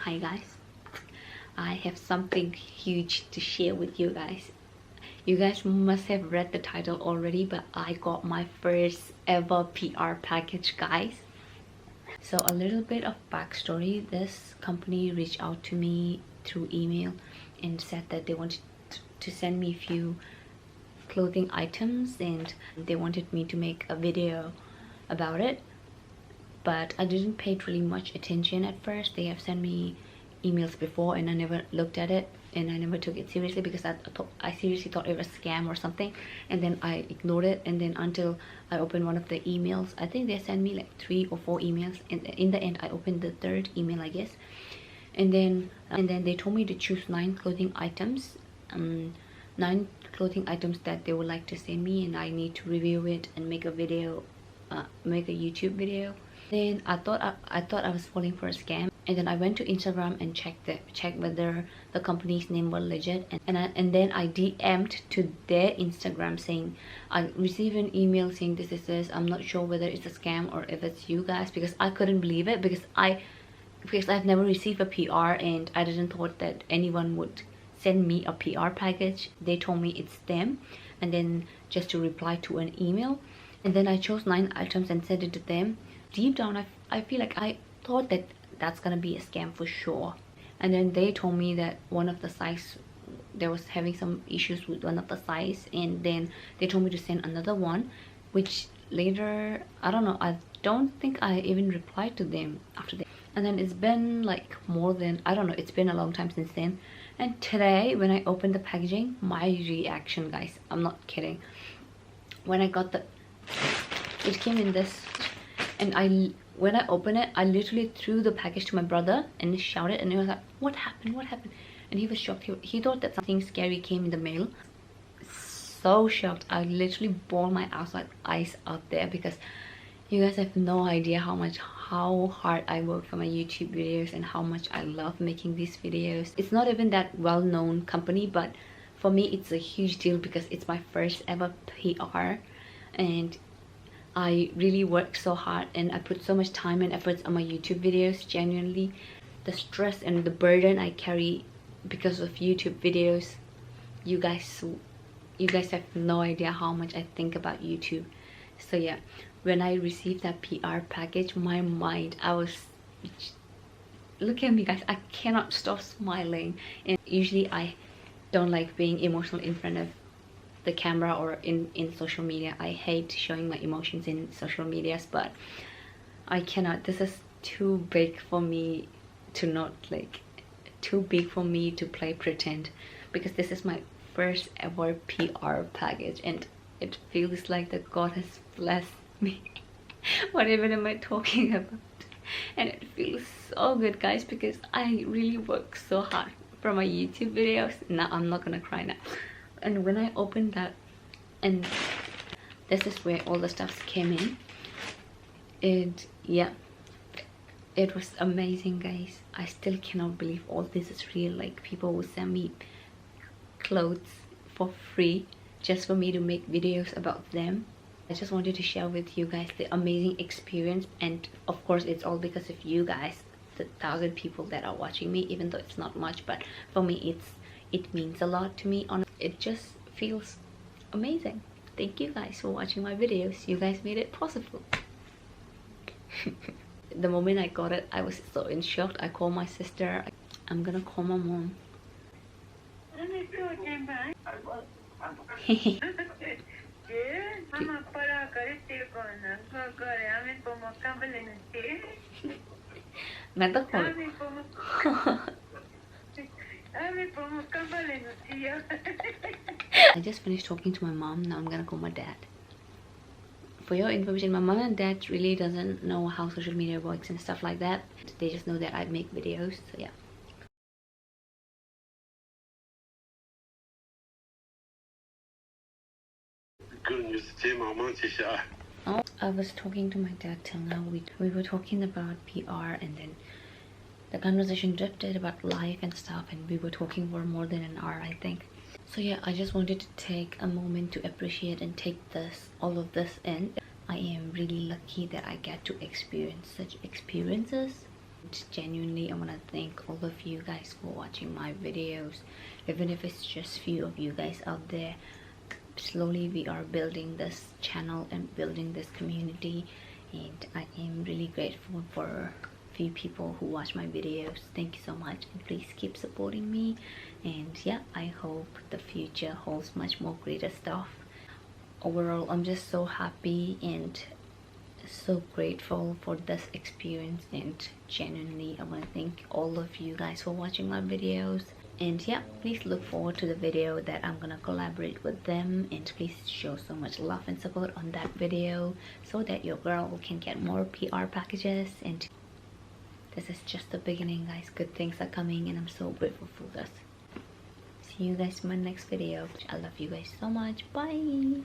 Hi guys, I have something huge to share with you guys. You guys must have read the title already, but I got my first ever PR package, guys. So a little bit of backstory. This company reached out to me through email and said that they wanted to send me a few clothing items and they wanted me to make a video about it, but I didn't pay really much attention at first. They have sent me emails before and I never looked at it and I never took it seriously because I seriously thought it was a scam or something, and then I ignored it. And then until I opened one of the emails, I think they sent me like 3 or 4 emails, and in the end I opened the third email, I guess. And then they told me to choose 9 clothing items, 9 clothing items that they would like to send me, and I need to review it and make a video, make a YouTube video. Then I thought I was falling for a scam, and then I went to Instagram and checked whether the company's name was legit, and then I DM'd to their Instagram saying I received an email saying this. I'm not sure whether it's a scam or if it's you guys, because I couldn't believe it because I've never received a PR and I didn't thought that anyone would send me a PR package. They told me it's them, and then just to reply to an email. And then I chose 9 items and sent it to them. Deep down I feel like I thought that that's gonna be a scam for sure. And then they told me that one of the size, there was having some issues with one of the size, and then they told me to send another one, which later, I don't know, I don't think I even replied to them after that. And then it's been like more than, I don't know, it's been a long time since then. And today when I opened the packaging, my reaction, guys, I'm not kidding, when I got it came in this, and when I opened it, I literally threw the package to my brother and shouted, and he was like, what happened, and he was shocked. He thought that something scary came in the mail. So shocked, I literally bawled my eyes out there, because you guys have no idea how hard I work for my YouTube videos and how much I love making these videos. It's not even that well-known company, but for me it's a huge deal because it's my first ever PR, and I really work so hard and I put so much time and efforts on my YouTube videos. Genuinely, the stress and the burden I carry because of YouTube videos, you guys have no idea how much I think about YouTube. So yeah, when I received that PR package, my mind, I was, look at me guys, I cannot stop smiling. And usually I don't like being emotional in front of the camera or in social media. I hate showing my emotions in social medias, but I cannot. This is too big for me to not, like, too big for me to play pretend, because this is my first ever PR package and it feels like that God has blessed me. What even am I talking about? And it feels so good, guys, because I really work so hard for my YouTube videos. Now I'm not gonna cry now. And when I opened that, and this is where all the stuff came in, and yeah, it was amazing, guys. I still cannot believe all this is real. Like, people will send me clothes for free just for me to make videos about them. I just wanted to share with you guys the amazing experience, and of course it's all because of you guys, the 1,000 people that are watching me, even though it's not much, but for me it means a lot to me. It just feels amazing. Thank you guys for watching my videos. You guys made it possible. The moment I got it, I was so in shock. I called my sister. I'm gonna call my mom. I just finished talking to my mom. Now I'm gonna call my dad. For your information, my mom and dad really doesn't know how social media works and stuff like that. They just know that I make videos, so yeah. Oh, I was talking to my dad till now. We were talking about PR, and then the conversation drifted about life and stuff, and we were talking for more than an hour, I think. So yeah, I just wanted to take a moment to appreciate and take all of this in. I am really lucky that I get to experience such experiences. Genuinely, I want to thank all of you guys for watching my videos, even if it's just few of you guys out there. Slowly we are building this channel and building this community, and I am really grateful for few people who watch my videos. Thank you so much, and please keep supporting me. And yeah, I hope the future holds much more greater stuff. Overall, I'm just so happy and so grateful for this experience, and genuinely I want to thank all of you guys for watching my videos. And yeah, please look forward to the video that I'm gonna collaborate with them, and please show so much love and support on that video so that your girl can get more PR packages. And this is just the beginning, guys. Good things are coming, and I'm so grateful for this. See you guys in my next video. I love you guys so much. Bye.